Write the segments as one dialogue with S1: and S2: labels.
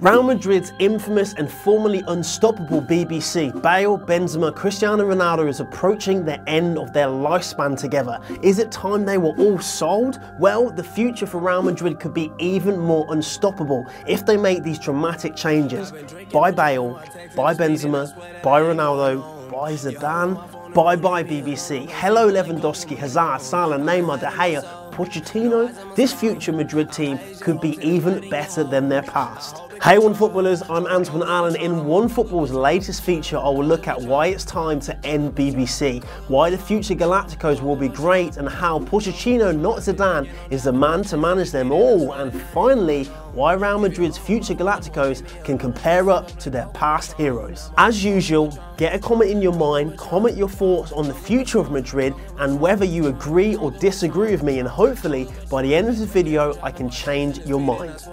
S1: Real Madrid's infamous and formerly unstoppable BBC, Bale, Benzema, Cristiano Ronaldo is approaching the end of their lifespan together. Is it time they were all sold? Well, the future for Real Madrid could be even more unstoppable if they make these dramatic changes. Buy Bale, buy Benzema, buy Ronaldo, buy Zidane, bye-bye BBC, hello Lewandowski, Hazard, Salah, Neymar, De Gea, Pochettino. This future Madrid team could be even better than their past. Hey Onefootballers, I'm Antoine Allen. In Onefootball's latest feature, I will look at why it's time to end BBC, why the future Galacticos will be great, and how Pochettino, not Zidane, is the man to manage them all, and finally, why Real Madrid's future Galacticos can compare up to their past heroes. As usual, get a comment in your mind, comment your thoughts on the future of Madrid and whether you agree or disagree with me, and hopefully by the end of the video I can change your mind.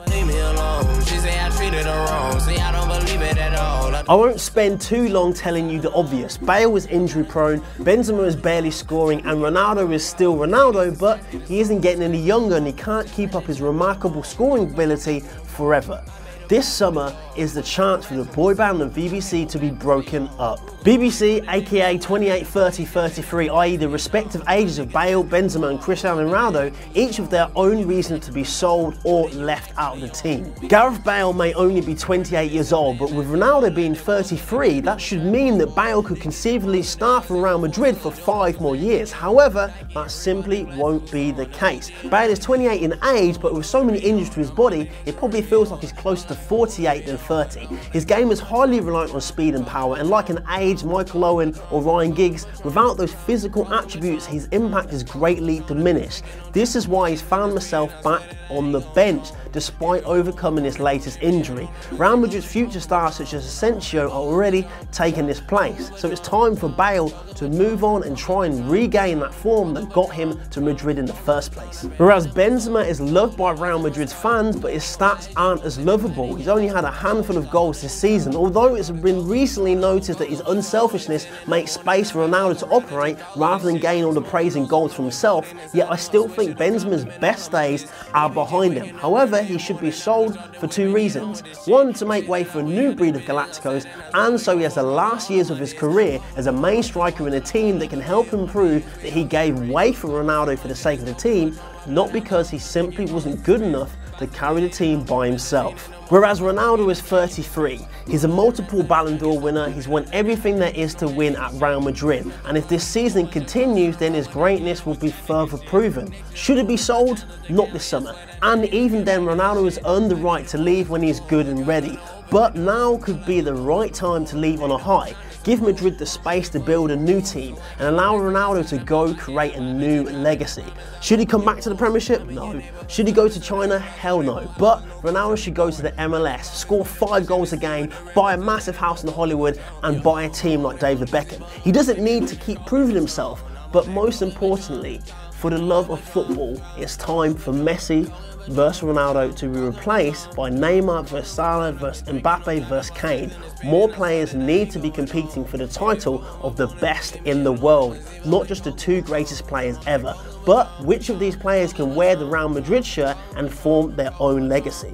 S1: I won't spend too long telling you the obvious. Bale was injury prone, Benzema is barely scoring, and Ronaldo is still Ronaldo, but he isn't getting any younger and he can't keep up his remarkable scoring ability forever. This summer is the chance for the boy band of BBC to be broken up. BBC, aka 28, 30, 33, i.e. the respective ages of Bale, Benzema and Cristiano Ronaldo, each of their own reason to be sold or left out of the team. Gareth Bale may only be 28 years old, but with Ronaldo being 33, that should mean that Bale could conceivably start for Real Madrid for 5 more years. However, that simply won't be the case. Bale is 28 in age, but with so many injuries to his body, it probably feels like he's closer to 48 than 30. His game is highly reliant on speed and power, and like an aged Michael Owen or Ryan Giggs, without those physical attributes, his impact is greatly diminished. This is why he's found himself back on the bench despite overcoming his latest injury. Real Madrid's future stars such as Asensio are already taking this place, so it's time for Bale to move on and try and regain that form that got him to Madrid in the first place. Whereas Benzema is loved by Real Madrid's fans, but his stats aren't as lovable. He's only had a handful of goals this season, although it's been recently noticed that his unselfishness makes space for Ronaldo to operate rather than gain all the praise and goals for himself, yet I still think Benzema's best days are behind him. However, he should be sold for 2 reasons. One, to make way for a new breed of Galacticos, and so he has the last years of his career as a main striker in a team that can help him prove that he gave way for Ronaldo for the sake of the team, not because he simply wasn't good enough to carry the team by himself. Whereas Ronaldo is 33, he's a multiple Ballon d'Or winner, he's won everything there is to win at Real Madrid, and if this season continues, then his greatness will be further proven. Should it be sold? Not this summer, and even then Ronaldo has earned the right to leave when he's good and ready, but now could be the right time to leave on a high. Give Madrid the space to build a new team and allow Ronaldo to go create a new legacy. Should he come back to the Premiership? No. Should he go to China? Hell no. But Ronaldo should go to the MLS, score 5 goals a game, buy a massive house in Hollywood and buy a team like David Beckham. He doesn't need to keep proving himself, but most importantly, for the love of football, it's time for Messi versus Ronaldo to be replaced by Neymar versus Salah versus Mbappe versus Kane. More players need to be competing for the title of the best in the world, not just the 2 greatest players ever, but which of these players can wear the Real Madrid shirt and form their own legacy.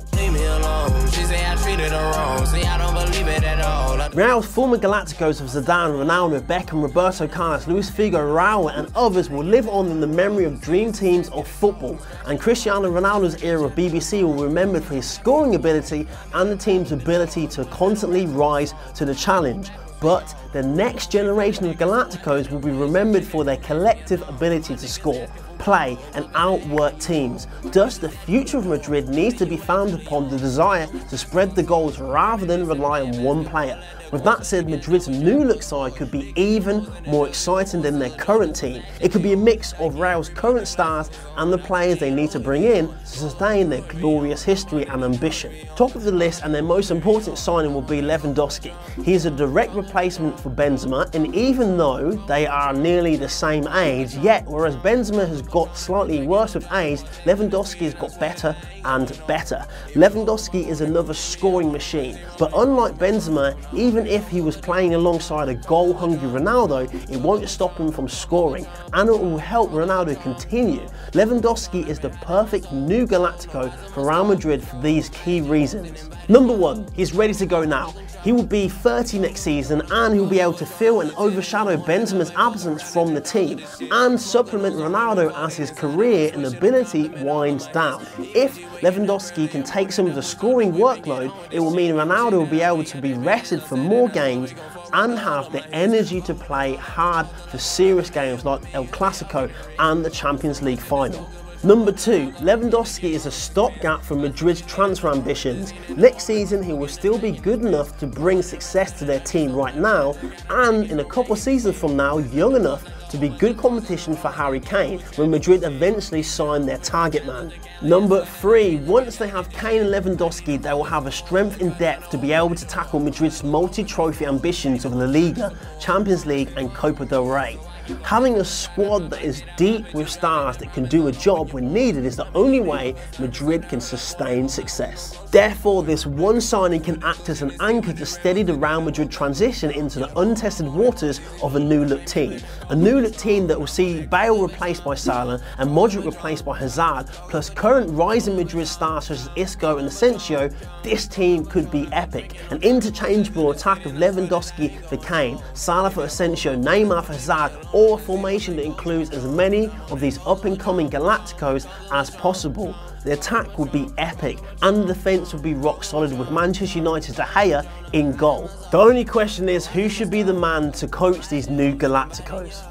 S1: Real's former Galacticos of Zidane, Ronaldo, Beckham, Roberto Carlos, Luis Figo, Raul and others will live on in the memory of dream teams of football, and Cristiano Ronaldo's era of BBC will be remembered for his scoring ability and the team's ability to constantly rise to the challenge. But the next generation of Galacticos will be remembered for their collective ability to score, play and outwork teams. Thus, the future of Madrid needs to be founded upon the desire to spread the goals rather than rely on one player. With that said, Madrid's new look side could be even more exciting than their current team. It could be a mix of Real's current stars and the players they need to bring in to sustain their glorious history and ambition. Top of the list and their most important signing will be Lewandowski. He is a direct replacement for Benzema, and even though they are nearly the same age, yet whereas Benzema has got slightly worse with age, Lewandowski has got better and better. Lewandowski is another scoring machine, but unlike Benzema, even if he was playing alongside a goal-hungry Ronaldo, it won't stop him from scoring, and it will help Ronaldo continue. Lewandowski is the perfect new Galactico for Real Madrid for these key reasons. Number 1, he's ready to go now. He will be 30 next season and he'll be able to fill and overshadow Benzema's absence from the team and supplement Ronaldo as his career and ability winds down. If Lewandowski can take some of the scoring workload, it will mean Ronaldo will be able to be rested for more games and have the energy to play hard for serious games like El Clasico and the Champions League final. Number 2, Lewandowski is a stopgap for Madrid's transfer ambitions. Next season he will still be good enough to bring success to their team right now, and in a couple of seasons from now young enough to be good competition for Harry Kane when Madrid eventually sign their target man. Number 3, once they have Kane and Lewandowski, they will have a strength in depth to be able to tackle Madrid's multi-trophy ambitions of La Liga, Champions League and Copa del Rey. Having a squad that is deep with stars that can do a job when needed is the only way Madrid can sustain success. Therefore, this one signing can act as an anchor to steady the Real Madrid transition into the untested waters of a new-look team. A new-look team that will see Bale replaced by Salah and Modric replaced by Hazard, plus current rising Madrid stars such as Isco and Asensio. This team could be epic. An interchangeable attack of Lewandowski for Kane, Salah for Asensio, Neymar for Hazard, or a formation that includes as many of these up-and-coming Galacticos as possible. The attack would be epic and the defence would be rock solid with Manchester United's De Gea in goal. The only question is who should be the man to coach these new Galacticos.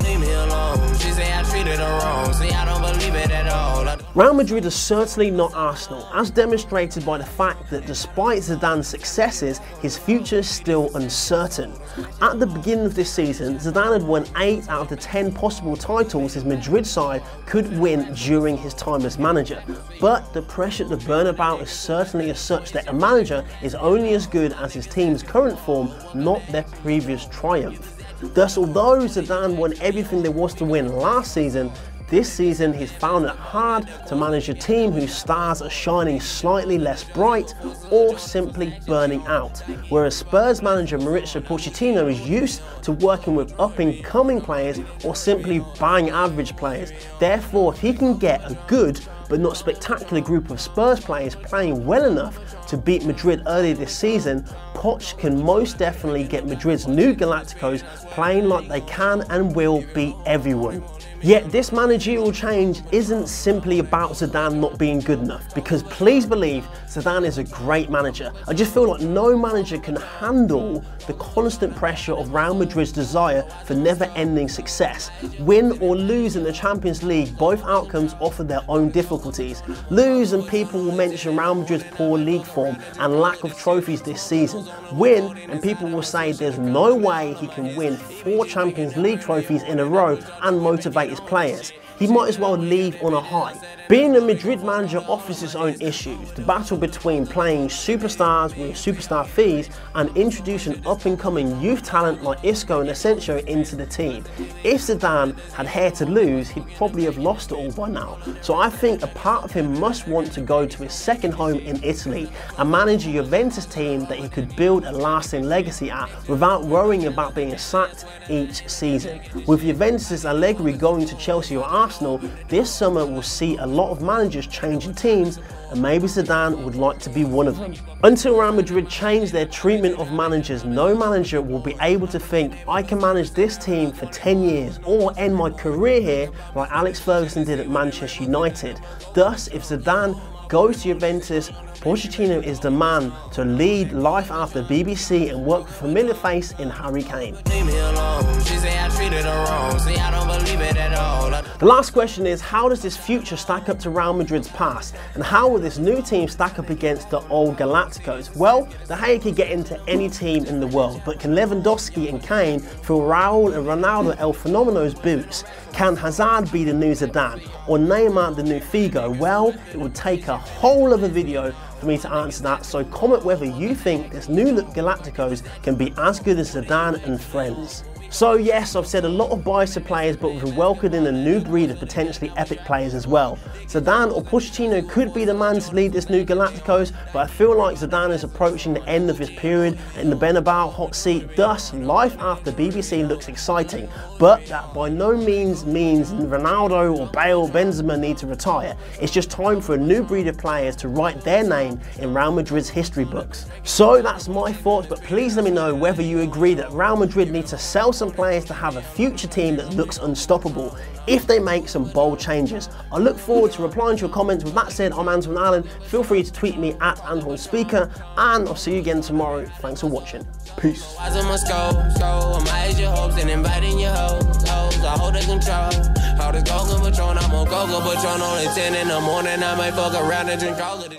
S1: Real Madrid is certainly not Arsenal, as demonstrated by the fact that despite Zidane's successes, his future is still uncertain. At the beginning of this season, Zidane had won 8 out of the 10 possible titles his Madrid side could win during his time as manager. But the pressure at the Bernabeu is certainly as such that a manager is only as good as his team's current form, not their previous triumph. Thus, although Zidane won everything there was to win last season, this season he's found it hard to manage a team whose stars are shining slightly less bright or simply burning out. Whereas Spurs manager Mauricio Pochettino is used to working with up-and-coming players or simply bang average players. Therefore, if he can get a good but not spectacular group of Spurs players playing well enough to beat Madrid early this season, Poch can most definitely get Madrid's new Galacticos playing like they can and will beat everyone. Yet this managerial change isn't simply about Zidane not being good enough, because please believe Zidane is a great manager. I just feel like no manager can handle the constant pressure of Real Madrid's desire for never-ending success. Win or lose in the Champions League, both outcomes offer their own difficulties. Lose and people will mention Real Madrid's poor league form and lack of trophies this season. Win and people will say there's no way he can win 4 Champions League trophies in a row and motivate his players. He might as well leave on a high. Being a Madrid manager offers its own issues. The battle between playing superstars with superstar fees and introducing up-and-coming youth talent like Isco and Asensio into the team. If Zidane had hair to lose, he'd probably have lost it all by now. So I think a part of him must want to go to his second home in Italy and manage a Juventus team that he could build a lasting legacy at without worrying about being sacked each season. With Juventus' Allegri going to Chelsea or Arsenal, this summer will see a lot of managers changing teams, and maybe Zidane would like to be one of them. Until Real Madrid change their treatment of managers, no manager will be able to think, I can manage this team for 10 years or end my career here like Alex Ferguson did at Manchester United. Thus, if Zidane goes to Juventus, Pochettino is the man to lead life after BBC and work with a familiar face in Harry Kane. The last question is, how does this future stack up to Real Madrid's past? And how will this new team stack up against the old Galacticos? Well, De Gea can get into any team in the world, but can Lewandowski and Kane fill Raul and Ronaldo El Fenomeno's boots? Can Hazard be the new Zidane? Or Neymar the new Figo? Well, it would take a whole other video for me to answer that, so comment whether you think this new look Galacticos can be as good as Zidane and friends. So yes, I've said a lot of buys to players, but we've welcomed in a new breed of potentially epic players as well. Zidane or Pochettino could be the man to lead this new Galacticos, but I feel like Zidane is approaching the end of his period in the Bernabeu hot seat. Thus, life after BBC looks exciting, but that by no means means Ronaldo or Bale or Benzema need to retire. It's just time for a new breed of players to write their name in Real Madrid's history books. So that's my thoughts, but please let me know whether you agree that Real Madrid needs to sell some players to have a future team that looks unstoppable if they make some bold changes. I look forward to replying to your comments. With that said, I'm Antoine Allen. Feel free to tweet me at AntoineSpeaker, and I'll see you again tomorrow. Thanks for watching. Peace. I hold the control. Hold this Goga Patron, I'm on Goga Patron on at 10 in the morning. I might fuck around and drink all of this.